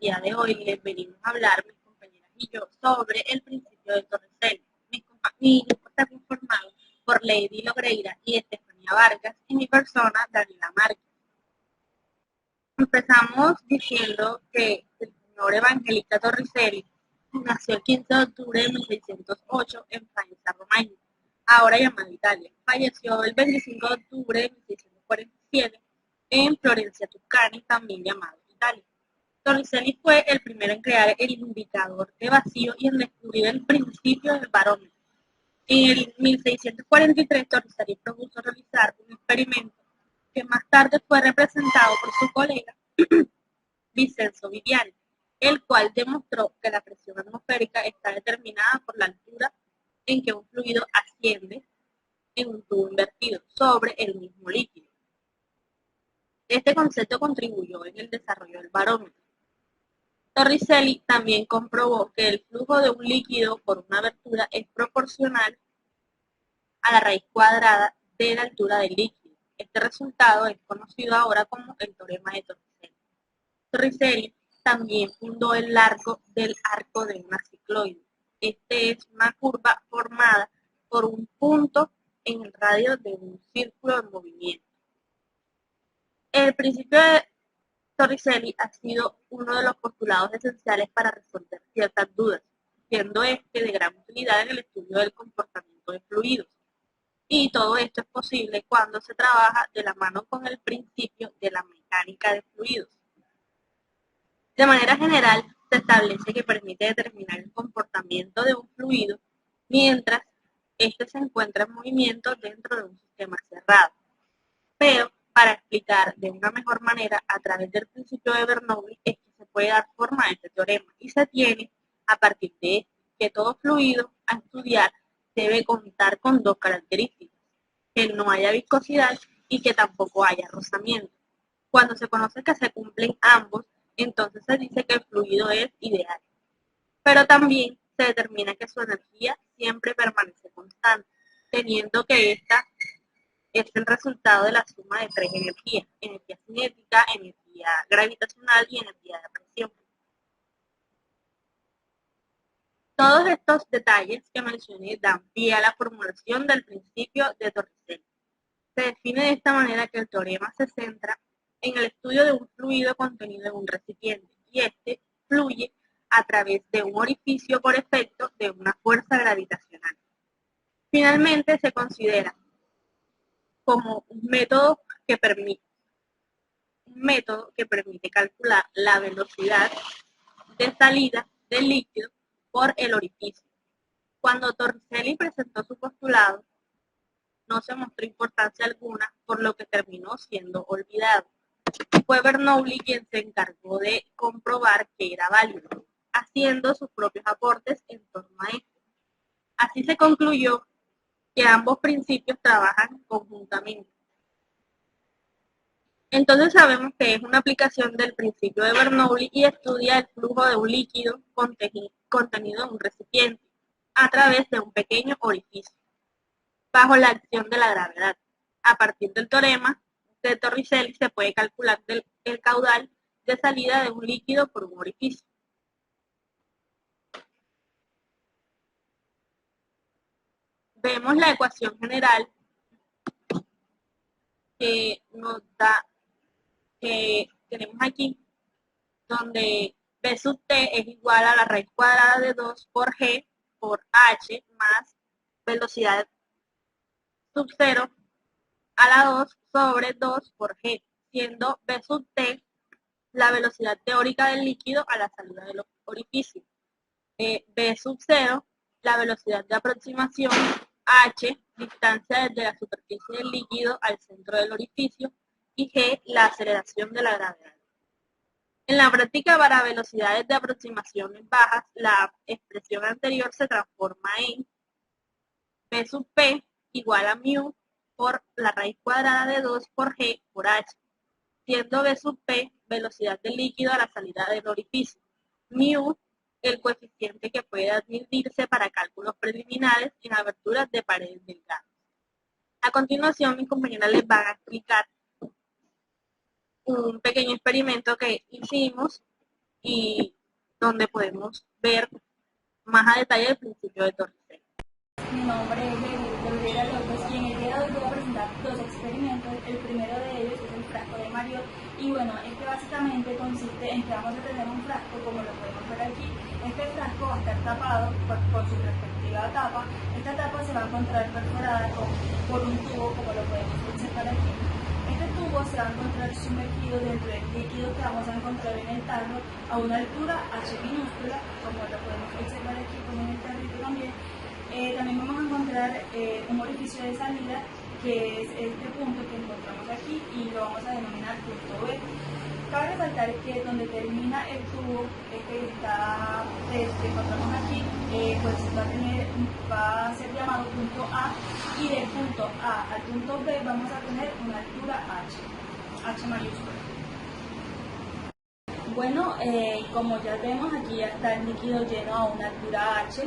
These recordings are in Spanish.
día de hoy les venimos a hablar, mis compañeras y yo, sobre el principio de Torricelli. Mi grupo está conformado por Lady Logreira y Estefanía Vargas y mi persona, Daniela Márquez. Empezamos diciendo que el señor Evangelista Torricelli nació el 15 de octubre de 1608 en Faenza, Romagna, ahora llamada Italia. Falleció el 25 de octubre de 1647 en Florencia, Tuscany, también llamado Italia. Torricelli fue el primero en crear el indicador de vacío y en descubrir el principio del barómetro. En el 1643, Torricelli propuso realizar un experimento que más tarde fue representado por su colega Vincenzo Viviani, el cual demostró que la presión atmosférica está determinada por la altura en que un fluido asciende en un tubo invertido sobre el mismo líquido. Este concepto contribuyó en el desarrollo del barómetro. Torricelli también comprobó que el flujo de un líquido por una abertura es proporcional a la raíz cuadrada de la altura del líquido. Este resultado es conocido ahora como el teorema de Torricelli. Torricelli también fundó el largo del arco de una cicloide. Este es una curva formada por un punto en el radio de un círculo en movimiento. El principio de Torricelli ha sido uno de los postulados esenciales para resolver ciertas dudas, siendo este de gran utilidad en el estudio del comportamiento de fluidos. Y todo esto es posible cuando se trabaja de la mano con el principio de la mecánica de fluidos. De manera general, se establece que permite determinar el comportamiento de un fluido mientras éste se encuentra en movimiento dentro de un sistema cerrado. Pero para explicar de una mejor manera a través del principio de Bernoulli es que se puede dar forma a este teorema y se tiene a partir de que todo fluido a estudiar debe contar con dos características: que no haya viscosidad y que tampoco haya rozamiento. Cuando se conoce que se cumplen ambos, entonces se dice que el fluido es ideal. Pero también se determina que su energía siempre permanece constante, teniendo que esta es el resultado de la suma de tres energías: energía cinética, energía gravitacional y energía de presión. Todos estos detalles que mencioné dan pie a la formulación del principio de Torricelli. Se define de esta manera que el teorema se centra en el estudio de un fluido contenido en un recipiente y este fluye a través de un orificio por efecto de una fuerza gravitacional. Finalmente se considera como un método que permite calcular la velocidad de salida del líquido por el orificio. Cuando Torricelli presentó su postulado, no se mostró importancia alguna, por lo que terminó siendo olvidado. Fue Bernoulli quien se encargó de comprobar que era válido, haciendo sus propios aportes en torno a esto. Así se concluyó que ambos principios trabajan conjuntamente. Entonces sabemos que es una aplicación del principio de Bernoulli y estudia el flujo de un líquido contenido en un recipiente a través de un pequeño orificio, bajo la acción de la gravedad. A partir del teorema de Torricelli se puede calcular el caudal de salida de un líquido por un orificio. Vemos la ecuación general que nos da, que tenemos aquí, donde B sub t es igual a la raíz cuadrada de 2 por g por h más velocidad sub 0 a la 2 sobre 2 por g, siendo B sub t la velocidad teórica del líquido a la salida del orificio. B sub 0, la velocidad de aproximación, h, distancia desde la superficie del líquido al centro del orificio, y g, la aceleración de la gravedad. En la práctica para velocidades de aproximaciones bajas, la expresión anterior se transforma en B sub p igual a mu por la raíz cuadrada de 2 por g por h, siendo B sub p velocidad del líquido a la salida del orificio, mu el coeficiente que puede admitirse para cálculos preliminares en aberturas de paredes delgadas. A continuación, mis compañeras les van a explicar un pequeño experimento que hicimos y donde podemos ver más a detalle el principio de Torricelli. Mi nombre es Gabriela López y en el día de hoy voy a presentar dos experimentos. El primero de ellos es el frasco de Mariotte y bueno, este básicamente consiste en que vamos a tener un frasco como lo podemos ver aquí. Este frasco va a estar tapado con su respectiva tapa. Esta tapa se va a encontrar perforada por un tubo como lo podemos observar aquí. Este tubo se va a encontrar sumergido dentro del líquido que vamos a encontrar en el tarro a una altura H minúscula, como lo podemos observar aquí como en el tarrito también. También vamos a encontrar un orificio de salida que es este punto que encontramos aquí y lo vamos a denominar punto B. Cabe resaltar que donde termina el tubo que encontramos aquí, pues va a ser llamado punto A, y del punto A al punto B vamos a tener una altura H mayúscula. Bueno, como ya vemos, aquí ya está el líquido lleno a una altura H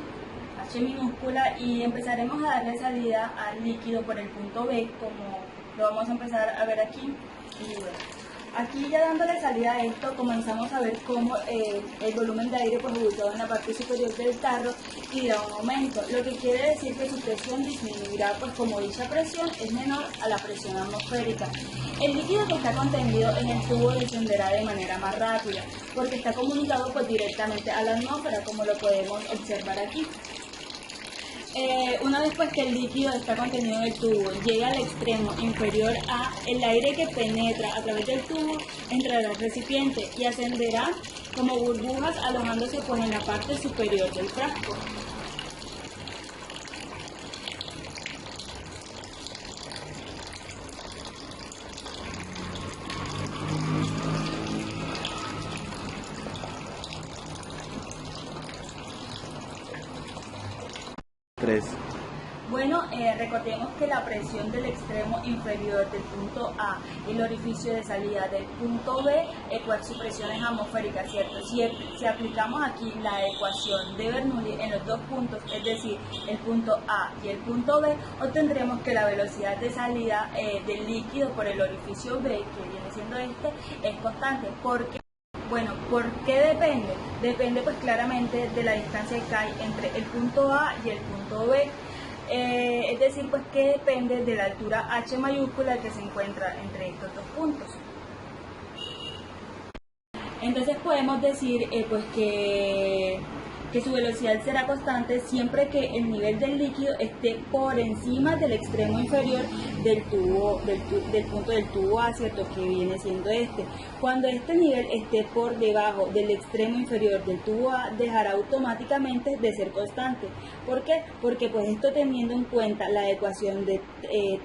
minúscula, y empezaremos a darle salida al líquido por el punto B, como lo vamos a empezar a ver aquí. Y bueno, aquí ya dándole salida a esto, comenzamos a ver cómo el volumen de aire pues ubicado en la parte superior del tarro irá a un aumento, lo que quiere decir que su presión disminuirá, pues como dicha presión es menor a la presión atmosférica. El líquido que está contenido en el tubo descenderá de manera más rápida, porque está comunicado pues directamente a la atmósfera, como lo podemos observar aquí. Una vez pues que el líquido está contenido en el tubo llega al extremo inferior A, el aire que penetra a través del tubo entrará al recipiente y ascenderá como burbujas alojándose pues en la parte superior del frasco. Bueno, recordemos que la presión del extremo inferior del punto A y el orificio de salida del punto B, pues su presión es atmosférica, ¿cierto? Si aplicamos aquí la ecuación de Bernoulli en los dos puntos, es decir, el punto A y el punto B, obtendremos que la velocidad de salida del líquido por el orificio B, que viene siendo es constante. Bueno, ¿por qué depende? Depende pues claramente de la distancia que hay entre el punto A y el punto B. Es decir, pues que depende de la altura H mayúscula que se encuentra entre estos dos puntos. Entonces podemos decir pues que su velocidad será constante siempre que el nivel del líquido esté por encima del extremo inferior del punto del tubo A, ¿cierto? Que viene siendo este. Cuando este nivel esté por debajo del extremo inferior del tubo A, dejará automáticamente de ser constante. ¿Por qué? Porque pues esto, teniendo en cuenta la ecuación de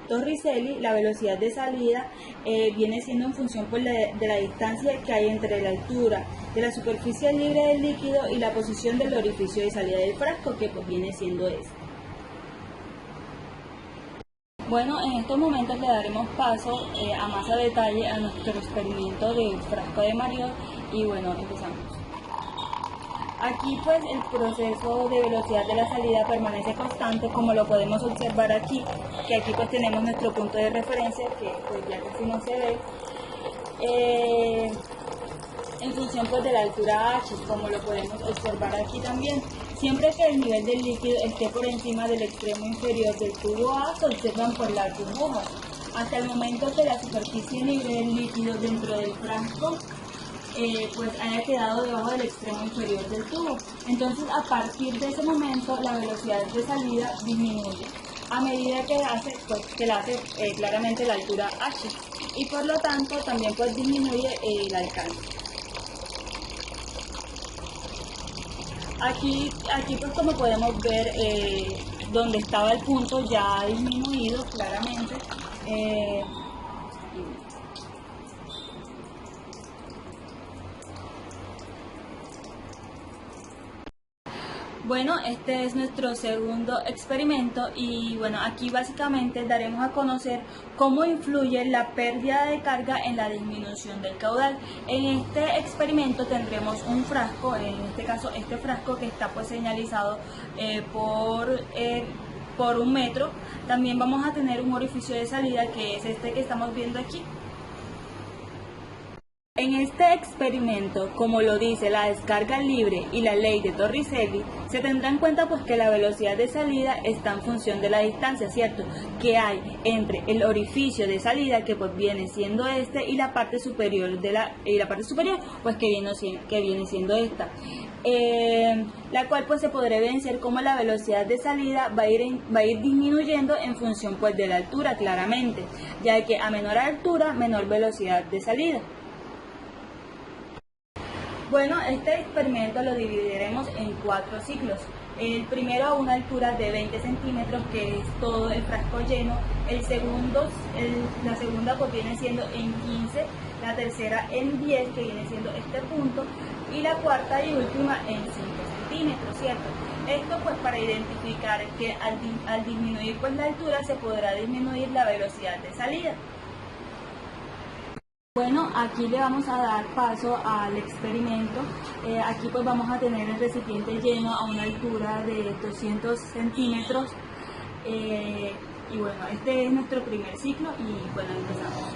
Torricelli, la velocidad de salida viene siendo en función pues, de la distancia que hay entre la altura de la superficie libre del líquido y la posición del orificio de salida del frasco, que pues viene siendo este. Bueno, en estos momentos le daremos paso a más a detalle a nuestro experimento del frasco de Mariotte y bueno, empezamos. Aquí pues el proceso de velocidad de la salida permanece constante, como lo podemos observar aquí, que aquí pues tenemos nuestro punto de referencia que pues ya casi no se ve. En función pues, de la altura H, como lo podemos observar aquí también. Siempre que el nivel del líquido esté por encima del extremo inferior del tubo A, se observan por las burbujas, hasta el momento que la superficie libre del líquido dentro del frasco pues haya quedado debajo del extremo inferior del tubo. Entonces, a partir de ese momento, la velocidad de salida disminuye a medida que la hace claramente la altura H, y por lo tanto también pues disminuye el alcance. Aquí pues como podemos ver, donde estaba el punto ya ha disminuido claramente. Bueno, este es nuestro segundo experimento y bueno, aquí básicamente daremos a conocer cómo influye la pérdida de carga en la disminución del caudal. En este experimento tendremos un frasco, en este caso este frasco que está pues señalizado por 1 metro. También vamos a tener un orificio de salida que es este que estamos viendo aquí. En este experimento, como lo dice la descarga libre y la ley de Torricelli, se tendrá en cuenta pues que la velocidad de salida está en función de la distancia, ¿cierto?, que hay entre el orificio de salida, que pues viene siendo este, y la parte superior pues que viene siendo esta. La cual pues se podrá evidenciar como la velocidad de salida va a ir disminuyendo en función pues de la altura, claramente, ya que a menor altura, menor velocidad de salida. Bueno, este experimento lo dividiremos en 4 ciclos. El primero a una altura de 20 centímetros, que es todo el frasco lleno. La segunda pues viene siendo en 15, la tercera en 10, que viene siendo este punto, y la cuarta y última en 5 centímetros, ¿cierto? Esto pues para identificar que al disminuir pues la altura se podrá disminuir la velocidad de salida. Bueno, aquí le vamos a dar paso al experimento. Aquí pues vamos a tener el recipiente lleno a una altura de 200 centímetros. Y bueno, este es nuestro primer ciclo y bueno, empezamos.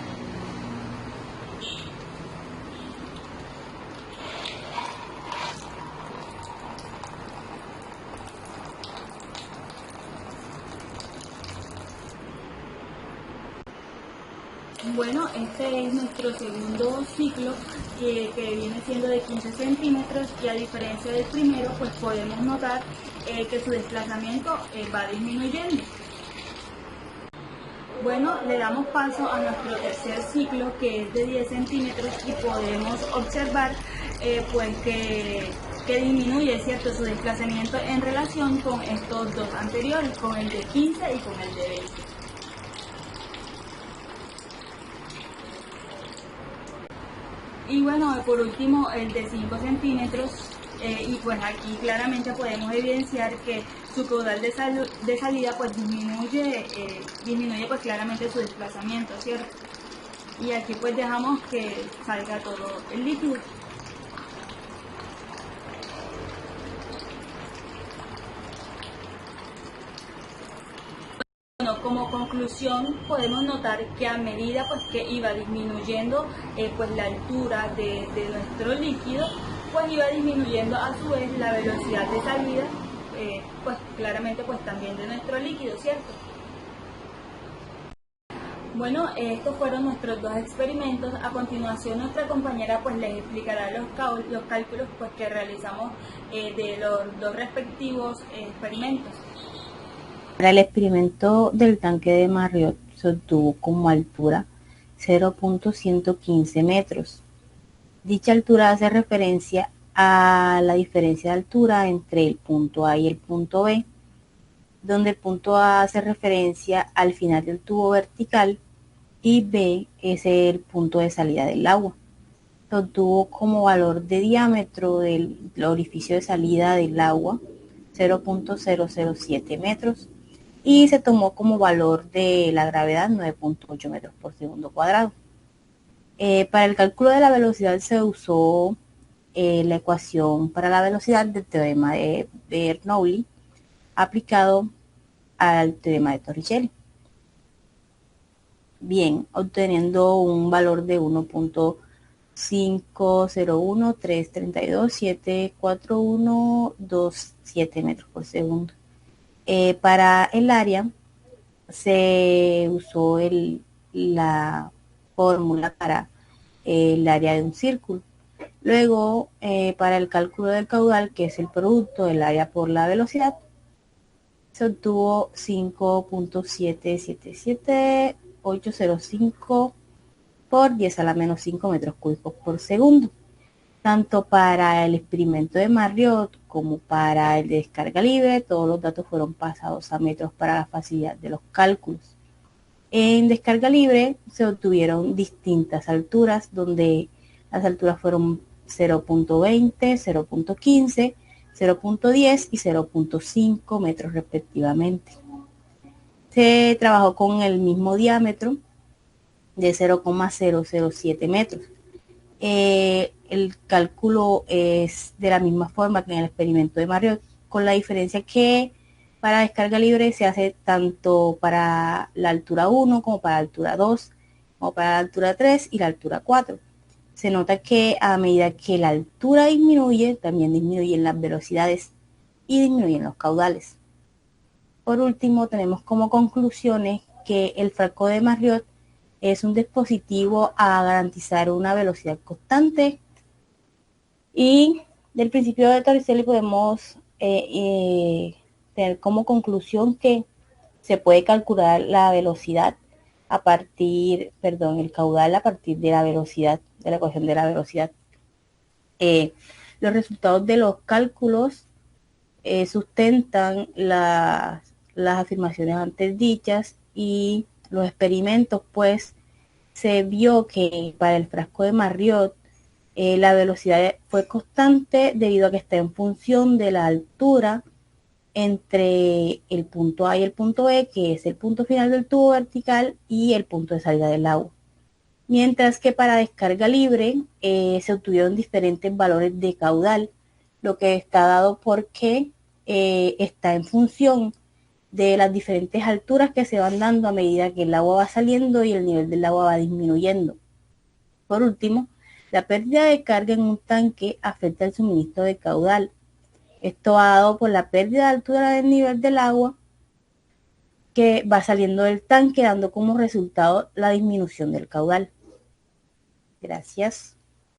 Bueno, este es nuestro segundo ciclo que viene siendo de 15 centímetros y a diferencia del primero pues podemos notar que su desplazamiento va disminuyendo. Bueno, le damos paso a nuestro tercer ciclo que es de 10 centímetros y podemos observar pues que disminuye, ¿cierto?, su desplazamiento en relación con estos dos anteriores, con el de 15 y con el de 20. Y bueno, por último el de 5 centímetros y pues aquí claramente podemos evidenciar que su caudal de salida pues disminuye pues claramente su desplazamiento, ¿cierto? Y aquí pues dejamos que salga todo el líquido. Bueno, como conclusión podemos notar que a medida pues que iba disminuyendo pues la altura de nuestro líquido, pues iba disminuyendo a su vez la velocidad de salida, pues claramente pues también de nuestro líquido, ¿cierto? Bueno, estos fueron nuestros dos experimentos. A continuación nuestra compañera pues les explicará los cálculos pues que realizamos de los dos respectivos experimentos. Para el experimento del tanque de Marriott se obtuvo como altura 0.115 metros. Dicha altura hace referencia a la diferencia de altura entre el punto A y el punto B, donde el punto A hace referencia al final del tubo vertical y B es el punto de salida del agua. Se obtuvo como valor de diámetro del orificio de salida del agua 0.007 metros y se tomó como valor de la gravedad 9.8 metros por segundo cuadrado. Para el cálculo de la velocidad se usó la ecuación para la velocidad del teorema de Bernoulli aplicado al teorema de Torricelli. Bien, obteniendo un valor de 1.501332.74127 metros por segundo. Para el área se usó la fórmula para el área de un círculo. Luego, para el cálculo del caudal, que es el producto del área por la velocidad, se obtuvo 5.777805 por 10 a la menos 5 metros cúbicos por segundo. Tanto para el experimento de Marriott como para el de descarga libre, todos los datos fueron pasados a metros para la facilidad de los cálculos. En descarga libre se obtuvieron distintas alturas, donde las alturas fueron 0.20, 0.15, 0.10 y 0.5 metros respectivamente. Se trabajó con el mismo diámetro de 0.007 metros. El cálculo es de la misma forma que en el experimento de Marriott, con la diferencia que para descarga libre se hace tanto para la altura 1 como para la altura 2, como para la altura 3 y la altura 4. se nota que a medida que la altura disminuye, también disminuyen las velocidades y disminuyen los caudales. Por último, tenemos como conclusiones que el frasco de Marriott es un dispositivo a garantizar una velocidad constante, y del principio de Torricelli podemos tener como conclusión que se puede calcular la velocidad a partir, perdón, el caudal a partir de la velocidad, de la ecuación de la velocidad. Los resultados de los cálculos sustentan las afirmaciones antes dichas, y los experimentos, pues, se vio que para el frasco de Marriott la velocidad fue constante debido a que está en función de la altura entre el punto A y el punto B, que es el punto final del tubo vertical, y el punto de salida del agua. Mientras que para descarga libre se obtuvieron diferentes valores de caudal, lo que está dado porque está en función de las diferentes alturas que se van dando a medida que el agua va saliendo y el nivel del agua va disminuyendo. Por último, la pérdida de carga en un tanque afecta el suministro de caudal. Esto va dado por la pérdida de altura del nivel del agua que va saliendo del tanque, dando como resultado la disminución del caudal. Gracias.